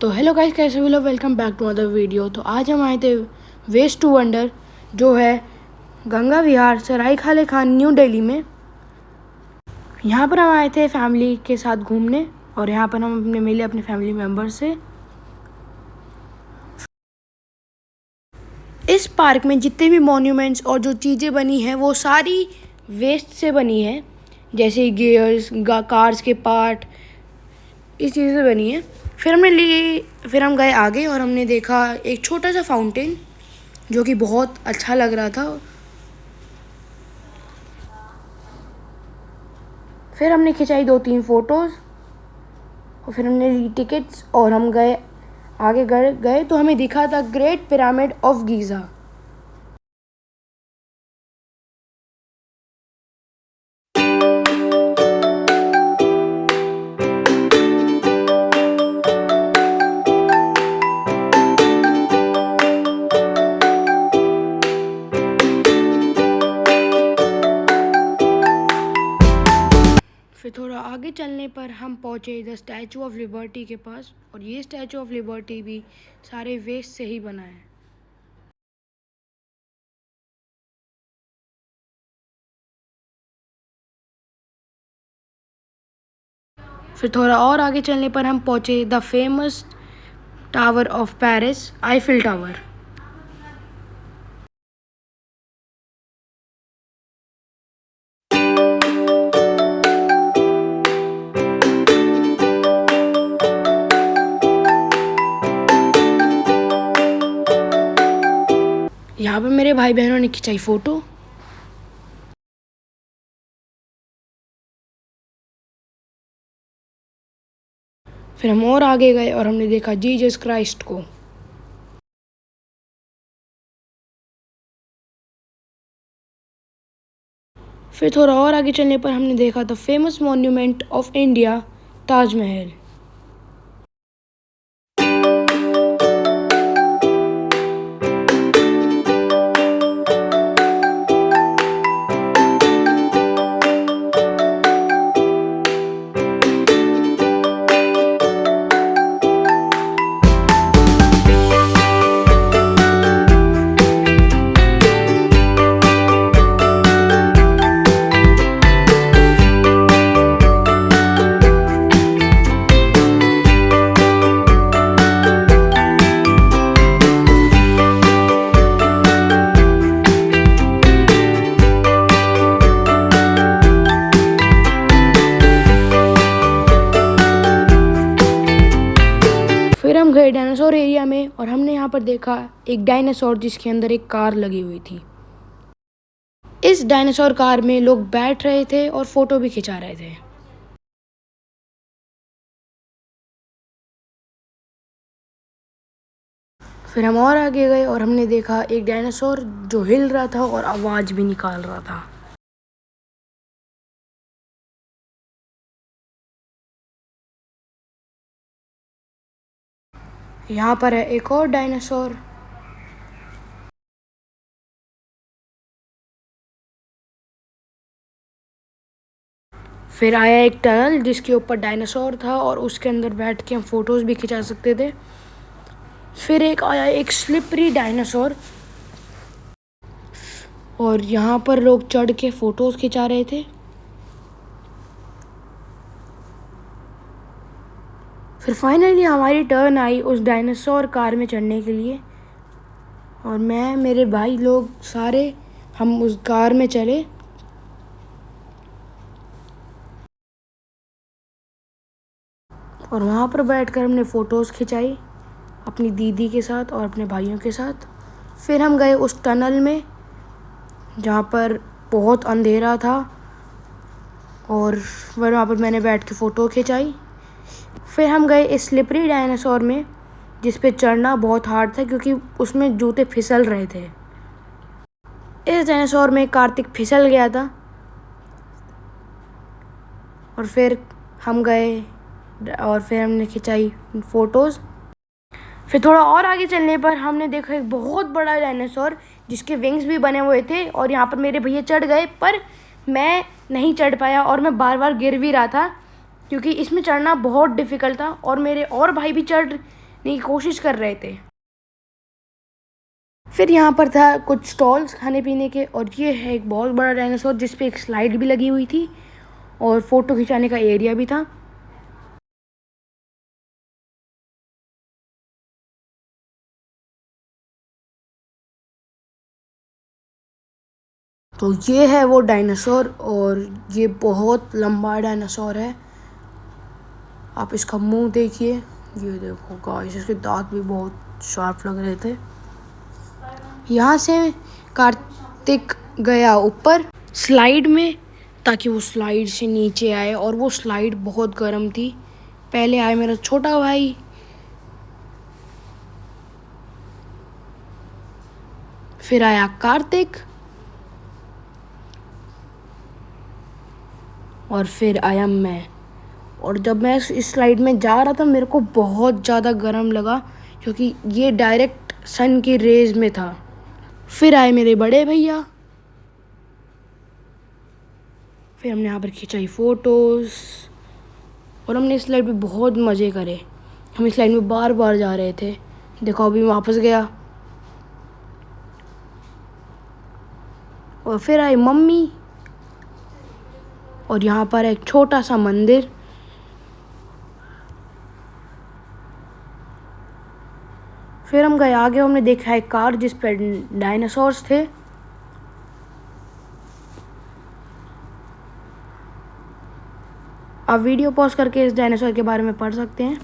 तो hello guys, कैसे भी लोग, welcome back to other video. तो आज हम आए थे वेस्ट टू वंडर, जो है गंगा विहार, सरायखाले खान, न्यू दिल्ली में। यहाँ पर हम आए थे फैमिली के साथ घूमने और यहाँ पर हम अपने मिले अपने फैमिली मेम्बर से। इस पार्क में जितने भी मॉन्यूमेंट्स और जो चीज़ें बनी हैं वो सारी वेस्ट से बनी है, जैसे गियर्स, कार्स के पार्ट, इस चीज़ से बनी है। फिर हम गए आगे और हमने देखा एक छोटा सा फाउंटेन जो कि बहुत अच्छा लग रहा था। फिर हमने खिंचाई 2-3 फ़ोटोज़ और फिर हमने ली टिकट्स और हम आगे गए तो हमें दिखा था ग्रेट पिरामिड ऑफ गीज़ा। फिर थोड़ा आगे चलने पर हम पहुँचे द स्टैचू ऑफ लिबर्टी के पास, और ये स्टैचू ऑफ लिबर्टी भी सारे वेस्ट से ही बना है। फिर थोड़ा और आगे चलने पर हम पहुँचे the famous tower of Paris, Eiffel tower. यहाँ पर मेरे भाई बहनों ने खिंचाई फ़ोटो। फिर हम और आगे गए और हमने देखा जीसस क्राइस्ट को। फिर थोड़ा और आगे चलने पर हमने देखा the famous monument of India, Taj Mahal. फिर हम गए डायनासोर एरिया में और हमने यहाँ पर देखा एक डायनासोर जिसके अंदर एक कार लगी हुई थी। इस डायनासोर कार में लोग बैठ रहे थे और फोटो भी खिंचा रहे थे। फिर हम और आगे गए और हमने देखा एक डायनासोर जो हिल रहा था और आवाज़ भी निकाल रहा था। यहाँ पर है एक और डायनासोर। फिर आया एक टनल जिसके ऊपर डायनासोर था और उसके अंदर बैठ के हम फोटोज़ भी खिंचा सकते थे। फिर आया एक स्लिपरी डायनासोर और यहाँ पर लोग चढ़ के फोटोज़ खिंचा रहे थे। फिर फाइनली हमारी टर्न आई उस डायनासोर कार में चढ़ने के लिए, और मैं, मेरे भाई लोग सारे हम उस कार में चले। और वहाँ पर बैठकर हमने फ़ोटोज़ खिंचाई अपनी दीदी के साथ और अपने भाइयों के साथ। फिर हम गए उस टनल में जहाँ पर बहुत अंधेरा था और वहाँ पर मैंने बैठ के फ़ोटो खिंचाई। फिर हम गए इस स्लिपरी डायनासोर में जिस पे चढ़ना बहुत हार्ड था क्योंकि उसमें जूते फिसल रहे थे। इस डायनासोर में कार्तिक फिसल गया था और फिर हम गए और फिर हमने खिंचाई फ़ोटोज़। फिर थोड़ा और आगे चलने पर हमने देखा एक बहुत बड़ा डायनासोर जिसके विंग्स भी बने हुए थे, और यहाँ पर मेरे भैया चढ़ गए पर मैं नहीं चढ़ पाया और मैं बार बार गिर भी रहा था क्योंकि इसमें चढ़ना बहुत डिफ़िकल्ट था। और मेरे और भाई भी चढ़ की कोशिश कर रहे थे। फिर यहाँ पर था कुछ स्टॉल्स खाने पीने के, और ये है एक बहुत बड़ा डायनासोर जिस पे एक स्लाइड भी लगी हुई थी और फ़ोटो खिंचाने का एरिया भी था। तो ये है वो डायनासोर, और ये बहुत लंबा डायनासोर है। आप इसका मुंह देखिए, ये देखो गाइस, इसके दांत भी बहुत शार्प लग रहे थे। यहाँ से कार्तिक गया ऊपर स्लाइड में ताकि वो स्लाइड से नीचे आए, और वो स्लाइड बहुत गर्म थी। पहले आया मेरा छोटा भाई, फिर आया कार्तिक, और फिर आया मैं। और जब मैं इस स्लाइड में जा रहा था मेरे को बहुत ज़्यादा गर्म लगा, क्योंकि ये डायरेक्ट सन की रेज में था। फिर आए मेरे बड़े भैया, फिर हमने यहाँ पर खिंचाई फ़ोटोज़, और हमने इस स्लाइड पे बहुत मज़े करे। हम इस स्लाइड में बार बार जा रहे थे। देखो अभी वापस गया। और फिर आई मम्मी, और यहाँ पर एक छोटा सा मंदिर। फिर हम गए आगे, हमने देखा एक कार जिस पर डायनासोर्स थे। आप वीडियो पॉज करके इस डायनासोर के बारे में पढ़ सकते हैं।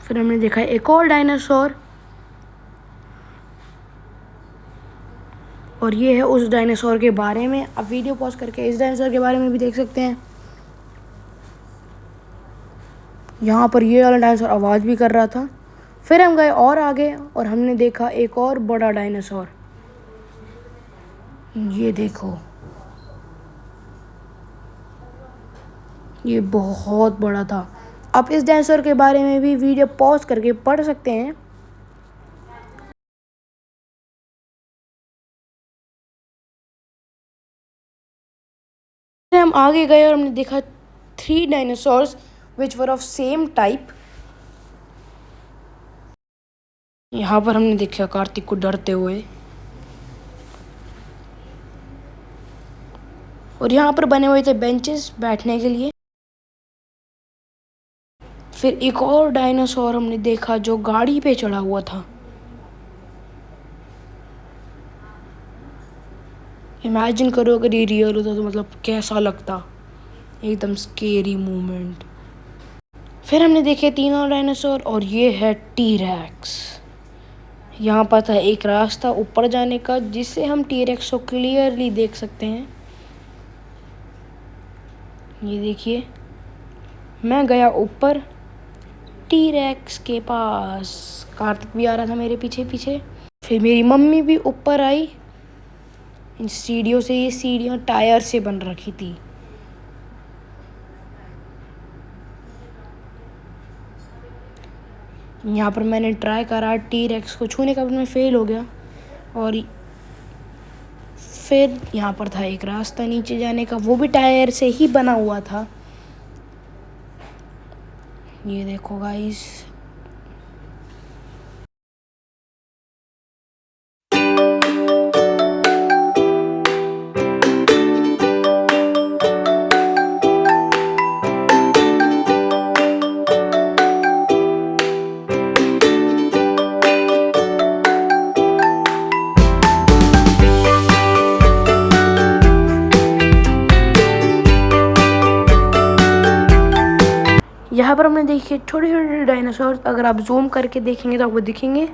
फिर हमने देखा एक और डायनासोर, और ये है उस डायनासोर के बारे में। आप वीडियो पॉज करके इस डायनासोर के बारे में भी देख सकते हैं। यहाँ पर ये वाला डायनासोर आवाज़ भी कर रहा था। फिर हम गए और आगे, और हमने देखा एक और बड़ा डायनासोर। ये देखो, ये बहुत बड़ा था। आप इस डायनासोर के बारे में भी वीडियो पॉज करके पढ़ सकते हैं। फिर हम आगे गए और हमने देखा 3 dinosaurs which were of same type. यहाँ पर हमने देखा कार्तिक को डरते हुए, और यहाँ पर बने हुए थे बेंचेस बैठने के लिए। फिर एक और डायनासोर हमने देखा जो गाड़ी पे चढ़ा हुआ था। इमेजिन करो अगर ये रियल होता तो मतलब कैसा लगता, एकदम स्केरी मोमेंट। फिर हमने देखे 3 और डायनासोर, और ये है टी-रेक्स। यहाँ पर था एक रास्ता ऊपर जाने का जिससे हम टी-रेक्स को क्लियरली देख सकते हैं। ये देखिए, मैं गया ऊपर टी-रेक्स के पास। कार्तिक भी आ रहा था मेरे पीछे पीछे। फिर मेरी मम्मी भी ऊपर आई इन सीढ़ियों से। ये सीढ़ियाँ टायर से बन रखी थी। यहाँ पर मैंने ट्राई करा टी-रेक्स को छूने का, मैं फेल हो गया। और फिर यहाँ पर था एक रास्ता नीचे जाने का, वो भी टायर से ही बना हुआ था। ये देखो गाइस, यहाँ पर हमने देखिए छोटे छोटे डायनासोर। अगर आप जूम करके देखेंगे तो आपको दिखेंगे।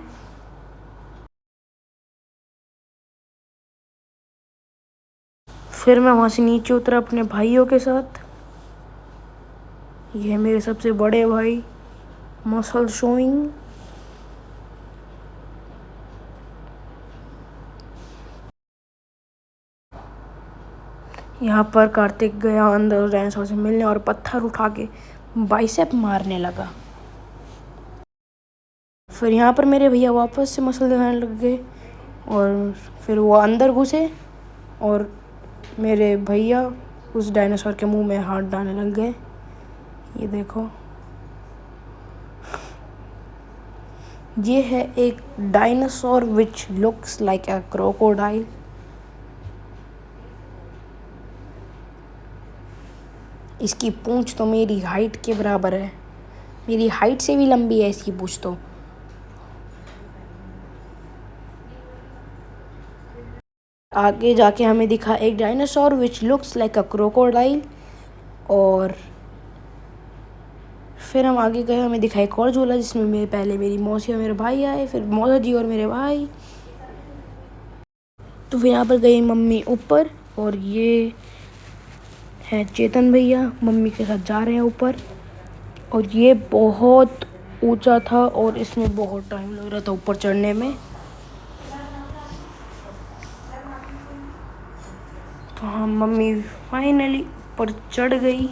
फिर मैं वहाँ से नीचे उतरा अपने भाइयों के साथ। ये है मेरे सबसे बड़े भाई, मसल शोइंग। यहाँ पर कार्तिक गया अंदर डायनासोर से मिलने, और पत्थर उठा के बाइसेप मारने लगा। फिर यहाँ पर मेरे भैया वापस से मसल दिखाने लग गए और फिर वो अंदर घुसे और मेरे भैया उस डायनासोर के मुंह में हाथ डालने लग गए। ये देखो, ये है एक dinosaur which looks like a crocodile. इसकी पूंछ तो मेरी हाइट के बराबर है, मेरी हाइट से भी लंबी है इसकी पूंछ तो। आगे जाके हमें दिखा एक dinosaur which looks like a crocodile और फिर हम आगे गए, हमें दिखा एक और झूला जिसमें पहले मेरी मौसी और मेरे भाई आए, फिर मौसा जी और मेरे भाई। तो फिर यहाँ पर गई मम्मी ऊपर और ये है चेतन भैया मम्मी के साथ जा रहे हैं ऊपर। और ये बहुत ऊंचा था और इसमें बहुत टाइम लग रहा था ऊपर चढ़ने में। तो हम मम्मी फाइनली ऊपर चढ़ गई,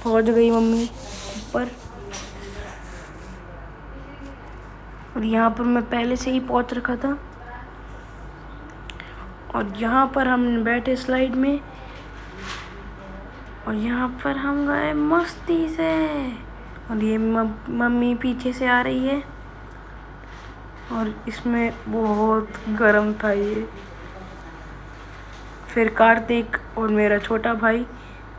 पहुंच गई मम्मी ऊपर। और यहाँ पर मैं पहले से ही पहुंच रखा था और यहाँ पर हम बैठे स्लाइड में और यहाँ पर हम गए मस्ती से। और ये मम्मी पीछे से आ रही है और इसमें बहुत गर्म था ये। फिर कार्तिक और मेरा छोटा भाई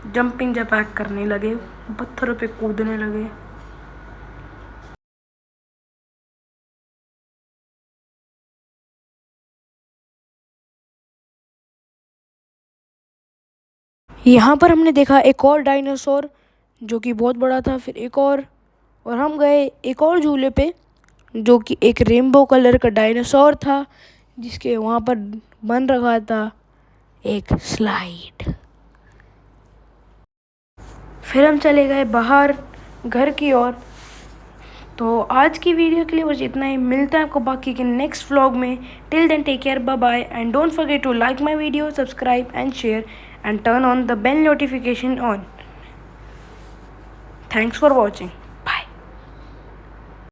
जंपिंग जैक करने लगे, पत्थरों पे कूदने लगे। यहाँ पर हमने देखा एक और डायनासोर जो कि बहुत बड़ा था, फिर एक और हम गए एक और झूले पे जो कि एक रेनबो कलर का डायनासोर था जिसके वहाँ पर बन रखा था एक स्लाइड। फिर हम चले गए बाहर घर की ओर। तो आज की वीडियो के लिए बस इतना ही, मिलता है आपको बाकी के नेक्स्ट व्लॉग में। Till then take care, bye bye and don't forget to like my video, subscribe and share and turn on the bell notification on. Thanks for watching.